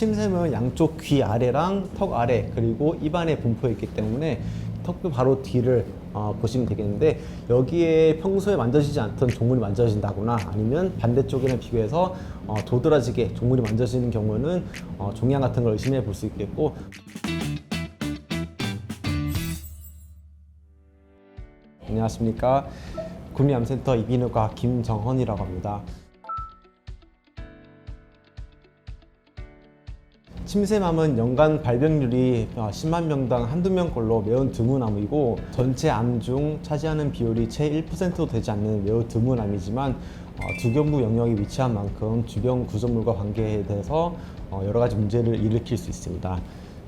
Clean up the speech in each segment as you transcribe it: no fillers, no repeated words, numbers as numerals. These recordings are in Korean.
침샘은 양쪽 귀 아래랑 턱 아래 그리고 입안에 분포해 있기 때문에 턱 바로 뒤를 보시면 되겠는데, 여기에 평소에 만져지지 않던 종물이 만져진다거나 아니면 반대쪽에는 비교해서 도드라지게 종물이 만져지는 경우는 종양 같은 걸 의심해 볼 수 있겠고, 안녕하십니까. 구미암센터 이비인후과 김정헌이라고 합니다. 침샘암은 연간 발병률이 10만 명당 한두 명꼴로 매우 드문 암이고, 전체 암 중 차지하는 비율이 채 1%도 되지 않는 매우 드문 암이지만 두견부 영역에 위치한 만큼 주변 구조물과 관계돼서 여러 가지 문제를 일으킬 수 있습니다.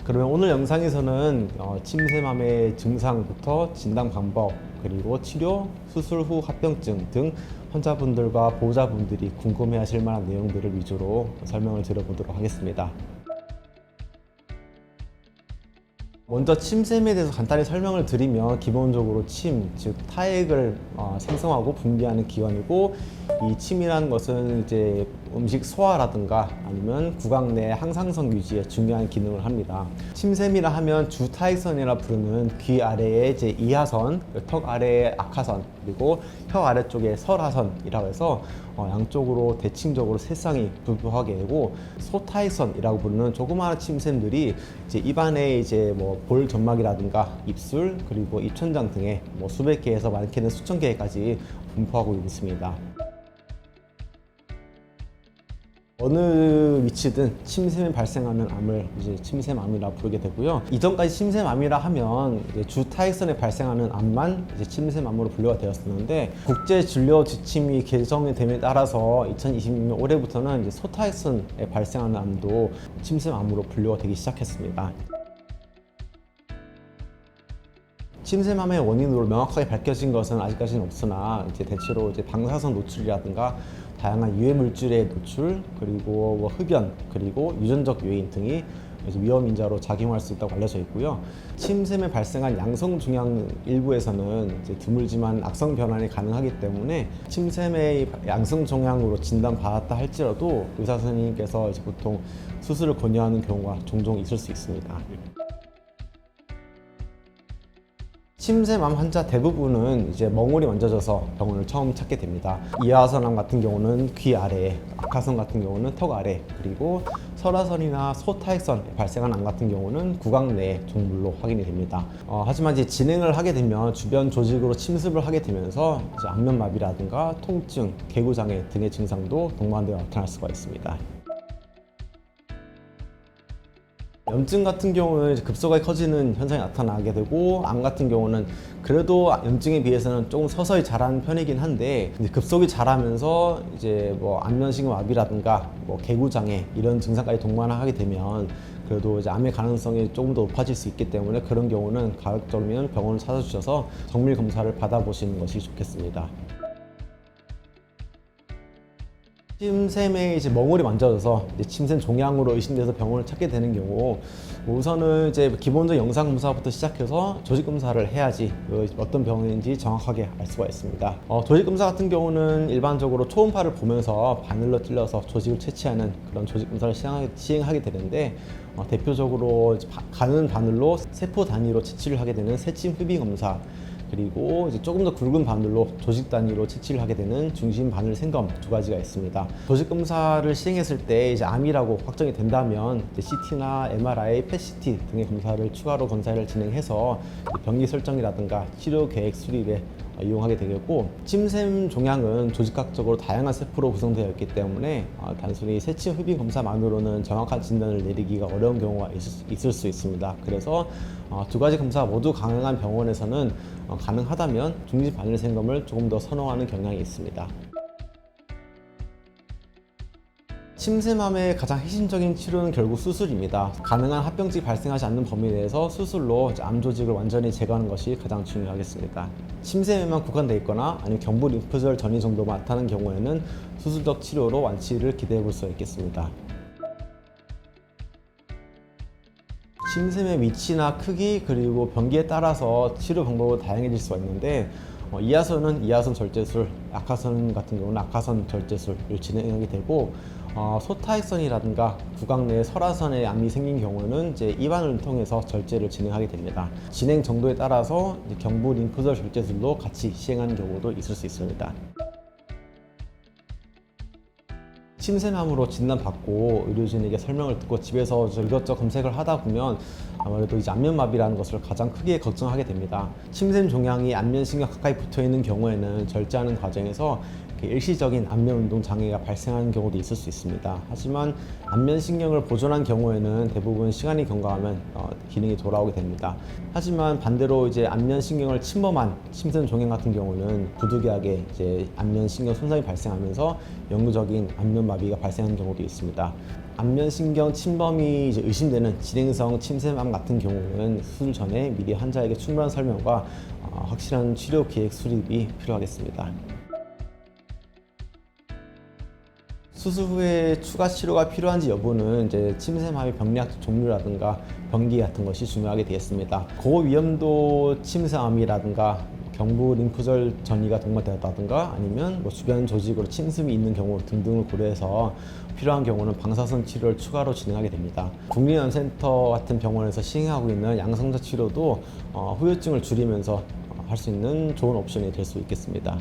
그러면 오늘 영상에서는 침샘암의 증상부터 진단 방법, 그리고 치료, 수술 후 합병증 등 환자분들과 보호자분들이 궁금해하실 만한 내용들을 위주로 설명을 드려보도록 하겠습니다. 먼저 침샘에 대해서 간단히 설명을 드리면, 기본적으로 침, 즉 타액을 생성하고 분비하는 기관이고, 이 침이라는 것은 이제 음식 소화라든가 아니면 구강 내 항상성 유지에 중요한 기능을 합니다. 침샘이라 하면 주타액선이라 부르는 귀 아래에 이제 이하선, 턱 아래에 악하선, 그리고 혀 아래쪽에 설하선이라고 해서 양쪽으로 대칭적으로 세 쌍이 분포하게 되고, 소타액선이라고 부르는 조그마한 침샘들이 이제 입안에 이제 뭐 볼 점막이라든가 입술, 그리고 입천장 등에 뭐 수백 개에서 많게는 수천 개까지 분포하고 있습니다. 어느 위치든 침샘이 발생하는 암을 이제 침샘암이라 부르게 되고요. 이전까지 침샘암이라 하면 이제 주타액선에 발생하는 암만 이제 침샘암으로 분류가 되었었는데, 국제진료지침이 개정이 됨에 따라서 2026년 올해부터는 이제 소타액선에 발생하는 암도 침샘암으로 분류가 되기 시작했습니다. 침샘암의 원인으로 명확하게 밝혀진 것은 아직까지는 없으나, 이제 대체로 이제 방사선 노출이라든가 다양한 유해 물질의 노출, 그리고 뭐 흡연, 그리고 유전적 요인 등이 위험 인자로 작용할 수 있다고 알려져 있고요. 침샘에 발생한 양성 종양 일부에서는 이제 드물지만 악성 변환이 가능하기 때문에, 침샘의 양성 종양으로 진단받았다 할지라도 의사 선생님께서 이제 보통 수술을 권유하는 경우가 종종 있을 수 있습니다. 침샘암 환자 대부분은 이제 멍울이 만져져서 병원을 처음 찾게 됩니다. 이하선암 같은 경우는 귀 아래, 악하선 같은 경우는 턱 아래, 그리고 설하선이나 소타액선에 발생한 암 같은 경우는 구강 내 종물로 확인이 됩니다. 하지만 이제 진행을 하게 되면 주변 조직으로 침습을 하게 되면서 이제 안면마비라든가 통증, 개구장애 등의 증상도 동반되어 나타날 수가 있습니다. 염증 같은 경우는 급속하게 커지는 현상이 나타나게 되고, 암 같은 경우는 그래도 염증에 비해서는 조금 서서히 자라는 편이긴 한데, 이제 급속히 자라면서 이제 뭐 안면신경마비라든가 뭐 개구장애 이런 증상까지 동반하게 되면 그래도 이제 암의 가능성이 조금 더 높아질 수 있기 때문에, 그런 경우는 가급적이면 병원을 찾아주셔서 정밀 검사를 받아보시는 것이 좋겠습니다. 침샘에 이제 멍울이 만져져서 이제 침샘 종양으로 의심돼서 병원을 찾게 되는 경우, 우선은 이제 기본적 영상 검사부터 시작해서 조직 검사를 해야지 어떤 병인지 정확하게 알 수가 있습니다. 조직 검사 같은 경우는 일반적으로 초음파를 보면서 바늘로 찔러서 조직을 채취하는 그런 조직 검사를 시행하게 되는데, 대표적으로 가는 바늘로 세포 단위로 채취를 하게 되는 세침 흡입 검사, 그리고 이제 조금 더 굵은 바늘로 조직 단위로 채취를 하게 되는 중심 바늘 생검 두 가지가 있습니다. 조직 검사를 시행했을 때 이제 암이라고 확정이 된다면 이제 CT나 MRI, PET-CT 등의 검사를 추가로 검사를 진행해서 병리 설정이라든가 치료 계획 수립에 이용하게 되겠고, 침샘 종양은 조직학적으로 다양한 세포로 구성되어 있기 때문에 단순히 세침 흡입 검사만으로는 정확한 진단을 내리기가 어려운 경우가 있을 수 있습니다. 그래서 두 가지 검사 모두 가능한 병원에서는 가능하다면 중심 바늘 생검을 조금 더 선호하는 경향이 있습니다. 침샘암의 가장 핵심적인 치료는 결국 수술입니다. 가능한 합병증이 발생하지 않는 범위 내에서 수술로 암 조직을 완전히 제거하는 것이 가장 중요하겠습니다. 침샘에만 국한되어 있거나 아니면 경부 림프절 전이 정도만 나타나는 경우에는 수술적 치료로 완치를 기대해 볼 수 있겠습니다. 침샘의 위치나 크기, 그리고 병기에 따라서 치료 방법은 다양해질 수가 있는데, 이하선은 이하선 절제술, 악하선 같은 경우는 악하선 절제술을 진행하게 되고, 소타액선이라든가 구강 내에 설화선에 암이 생긴 경우는 이제 입안을 통해서 절제를 진행하게 됩니다. 진행 정도에 따라서 경부 림프절 절제술도 같이 시행하는 경우도 있을 수 있습니다. 침샘암으로 진단받고 의료진에게 설명을 듣고 집에서 이것저것 검색을 하다 보면 아무래도 이제 안면마비라는 것을 가장 크게 걱정하게 됩니다. 침샘 종양이 안면신경 가까이 붙어 있는 경우에는 절제하는 과정에서 일시적인 안면운동 장애가 발생하는 경우도 있을 수 있습니다. 하지만 안면신경을 보존한 경우에는 대부분 시간이 경과하면 기능이 돌아오게 됩니다. 하지만 반대로 이제 안면신경을 침범한 침샘 종양 같은 경우는 부득이하게 이제 안면신경 손상이 발생하면서 영구적인 안면마비가 발생하는 경우도 있습니다. 안면신경 침범이 이제 의심되는 진행성 침샘암 같은 경우는 수술 전에 미리 환자에게 충분한 설명과 확실한 치료 계획 수립이 필요하겠습니다. 수술 후에 추가 치료가 필요한지 여부는 이제 침샘암의 병리학 종류라든가 병기 같은 것이 중요하게 되겠습니다. 고위험도 침샘암이라든가 경부 림프절 전이가 동반되었다든가 아니면 주변 조직으로 침습이 있는 경우 등등을 고려해서 필요한 경우는 방사선 치료를 추가로 진행하게 됩니다. 국립암센터 같은 병원에서 시행하고 있는 양성자 치료도 후유증을 줄이면서 할 수 있는 좋은 옵션이 될 수 있겠습니다.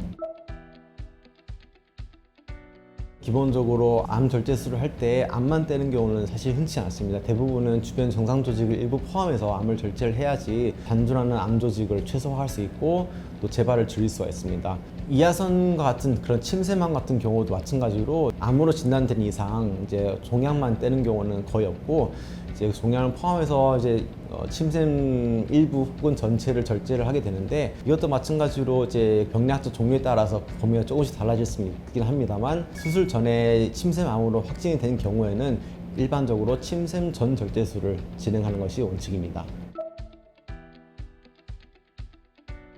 기본적으로 암 절제술을 할 때 암만 떼는 경우는 사실 흔치 않습니다. 대부분은 주변 정상 조직을 일부 포함해서 암을 절제를 해야지 단순한 암 조직을 최소화할 수 있고 또 재발을 줄일 수가 있습니다. 이하선과 같은 그런 침샘암 같은 경우도 마찬가지로 암으로 진단된 이상 이제 종양만 떼는 경우는 거의 없고 이제 종양을 포함해서 이제 침샘 일부 혹은 전체를 절제를 하게 되는데 이것도 마찬가지로 이제 병리학적 종류에 따라서 범위가 조금씩 달라질 수 있긴 합니다만 수술 전에 침샘암으로 확진이 된 경우에는 일반적으로 침샘 전 절제술을 진행하는 것이 원칙입니다.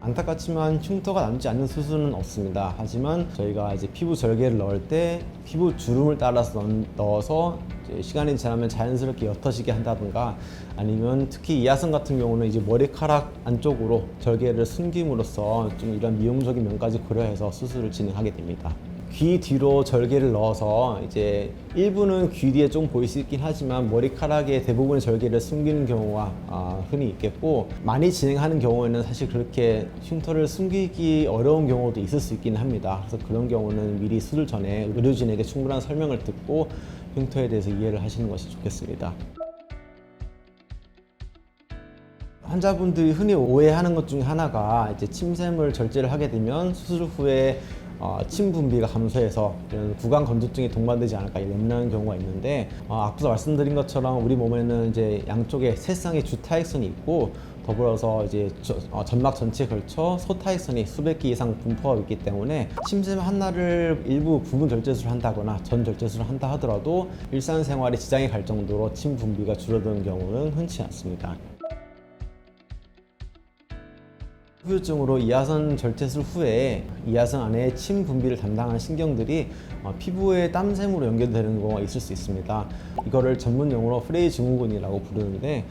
안타깝지만 흉터가 남지 않는 수술은 없습니다. 하지만 저희가 이제 피부 절개를 넣을 때 피부 주름을 따라서 넣어서 이제 시간이 지나면 자연스럽게 옅어지게 한다든가 아니면 특히 이하선 같은 경우는 이제 머리카락 안쪽으로 절개를 숨김으로써 좀 이런 미용적인 면까지 고려해서 수술을 진행하게 됩니다. 귀 뒤로 절개를 넣어서 이제 일부는 귀 뒤에 좀 보일 수 있긴 하지만 머리카락의 대부분의 절개를 숨기는 경우가 흔히 있겠고 많이 진행하는 경우에는 사실 그렇게 흉터를 숨기기 어려운 경우도 있을 수 있긴 합니다. 그래서 그런 경우는 미리 수술 전에 의료진에게 충분한 설명을 듣고 흉터에 대해서 이해를 하시는 것이 좋겠습니다. 환자분들이 흔히 오해하는 것 중에 하나가 이제 침샘을 절제를 하게 되면 수술 후에 침 분비가 감소해서 이런 구강 건조증이 동반되지 않을까 염려하는 경우가 있는데 앞서 말씀드린 것처럼 우리 몸에는 이제 양쪽에 세 쌍의 주타액선이 있고 더불어서 이제 점막 전체에 걸쳐 소타액선이 수백 개 이상 분포하고 있기 때문에 침샘 하나를 일부 부분 절제술을 한다거나 전 절제술을 한다 하더라도 일상생활에 지장이 갈 정도로 침 분비가 줄어드는 경우는 흔치 않습니다. 후유증으로 이하선 절제술 후에 이하선 안에 침 분비를 담당하는 신경들이 피부에 땀샘으로 연결되는 경우가 있을 수 있습니다. 이거를 전문 용어로 프레이 증후군이라고 부르는데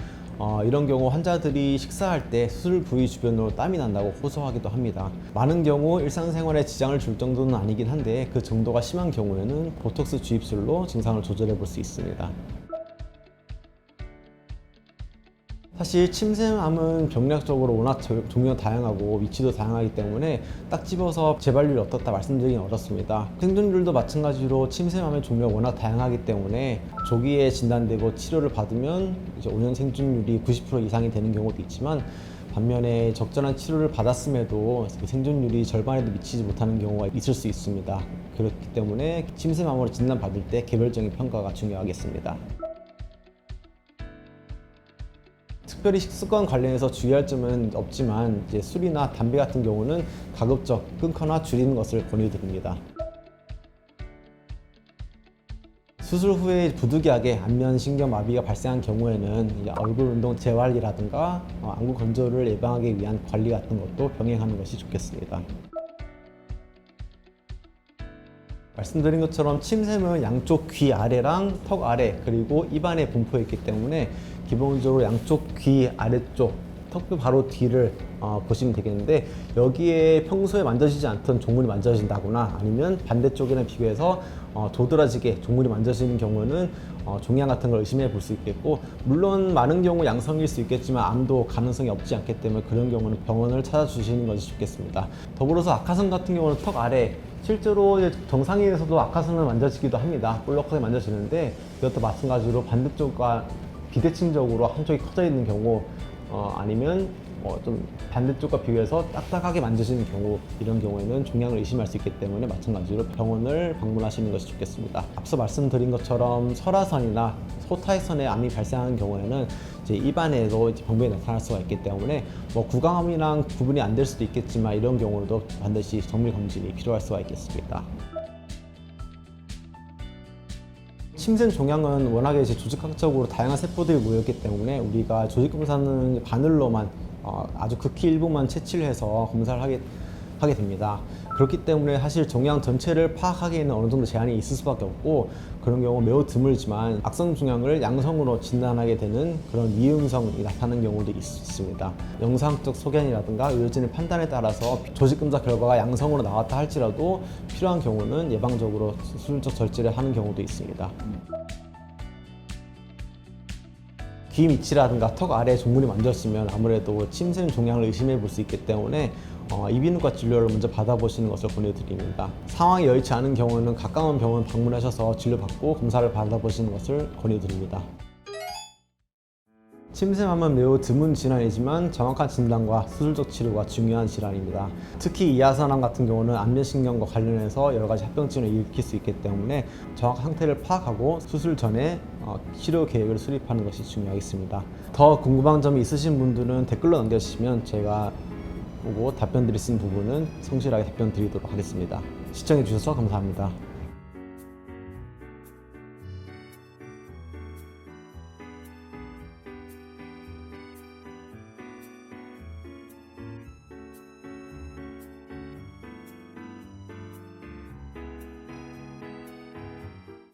이런 경우 환자들이 식사할 때 수술 부위 주변으로 땀이 난다고 호소하기도 합니다. 많은 경우 일상생활에 지장을 줄 정도는 아니긴 한데 그 정도가 심한 경우에는 보톡스 주입술로 증상을 조절해 볼 수 있습니다. 사실 침샘암은 병리학적으로 워낙 종류가 다양하고 위치도 다양하기 때문에 딱 집어서 재발률이 어떻다 말씀드리긴 어렵습니다. 생존율도 마찬가지로 침샘암의 종류가 워낙 다양하기 때문에 조기에 진단되고 치료를 받으면 이제 5년 생존율이 90% 이상이 되는 경우도 있지만 반면에 적절한 치료를 받았음에도 생존율이 절반에도 미치지 못하는 경우가 있을 수 있습니다. 그렇기 때문에 침샘암으로 진단받을 때 개별적인 평가가 중요하겠습니다. 특별히 식습관 관련해서 주의할 점은 없지만 이제 술이나 담배 같은 경우는 가급적 끊거나 줄이는 것을 권유드립니다. 수술 후에 부득이하게 안면신경 마비가 발생한 경우에는 이제 얼굴 운동 재활이라든가 안구 건조를 예방하기 위한 관리 같은 것도 병행하는 것이 좋겠습니다. 말씀드린 것처럼 침샘은 양쪽 귀 아래랑 턱 아래 그리고 입안에 분포해 있기 때문에 기본적으로 양쪽 귀 아래쪽 턱뼈 바로 뒤를 보시면 되겠는데, 여기에 평소에 만져지지 않던 종물이 만져진다거나 아니면 반대쪽이랑 비교해서 도드라지게 종물이 만져지는 경우는 종양 같은 걸 의심해 볼 수 있겠고, 물론 많은 경우 양성일 수 있겠지만 암도 가능성이 없지 않기 때문에 그런 경우는 병원을 찾아주시는 것이 좋겠습니다. 더불어서 악화성 같은 경우는 턱 아래, 실제로 이제 정상인에서도 악화성을 만져지기도 합니다. 볼록하게 만져지는데, 이것도 마찬가지로 반대쪽과 비대칭적으로 한쪽이 커져 있는 경우, 아니면 좀 반대쪽과 비교해서 딱딱하게 만져지는 경우, 이런 경우에는 종양을 의심할 수 있기 때문에 마찬가지로 병원을 방문하시는 것이 좋겠습니다. 앞서 말씀드린 것처럼 설화선이나 소타이선에 암이 발생하는 경우에는 이제 입안에도 이제 병변이 나타날 수가 있기 때문에 구강암이랑 구분이 안 될 수도 있겠지만, 이런 경우도 반드시 정밀 검진이 필요할 수가 있겠습니다. 침샘 종양은 워낙에 이제 조직학적으로 다양한 세포들이 모였기 때문에 우리가 조직 검사는 바늘로만 아주 극히 일부만 채취를 해서 검사를 하게 됩니다. 그렇기 때문에 사실 종양 전체를 파악하기에는 어느 정도 제한이 있을 수밖에 없고, 그런 경우 매우 드물지만 악성 종양을 양성으로 진단하게 되는 그런 미음성이 나타나는 경우도 있습니다. 영상적 소견이라든가 의료진의 판단에 따라서 조직 검사 결과가 양성으로 나왔다 할지라도 필요한 경우는 예방적으로 수술적 절제를 하는 경우도 있습니다. 귀 밑이라든가 턱 아래 종물이 만졌으면 아무래도 침샘 종양을 의심해 볼 수 있기 때문에 이비인후과 진료를 먼저 받아보시는 것을 권해드립니다. 상황이 여의치 않은 경우는 가까운 병원 방문하셔서 진료받고 검사를 받아보시는 것을 권해드립니다. 침샘암은 매우 드문 질환이지만 정확한 진단과 수술적 치료가 중요한 질환입니다. 특히 이하선암 같은 경우는 안면신경과 관련해서 여러 가지 합병증을 일으킬 수 있기 때문에 정확한 상태를 파악하고 수술 전에 치료 계획을 수립하는 것이 중요하겠습니다. 더 궁금한 점이 있으신 분들은 댓글로 남겨주시면 제가 보고 답변 드릴 수 있는 부분은 성실하게 답변 드리도록 하겠습니다. 시청해 주셔서 감사합니다.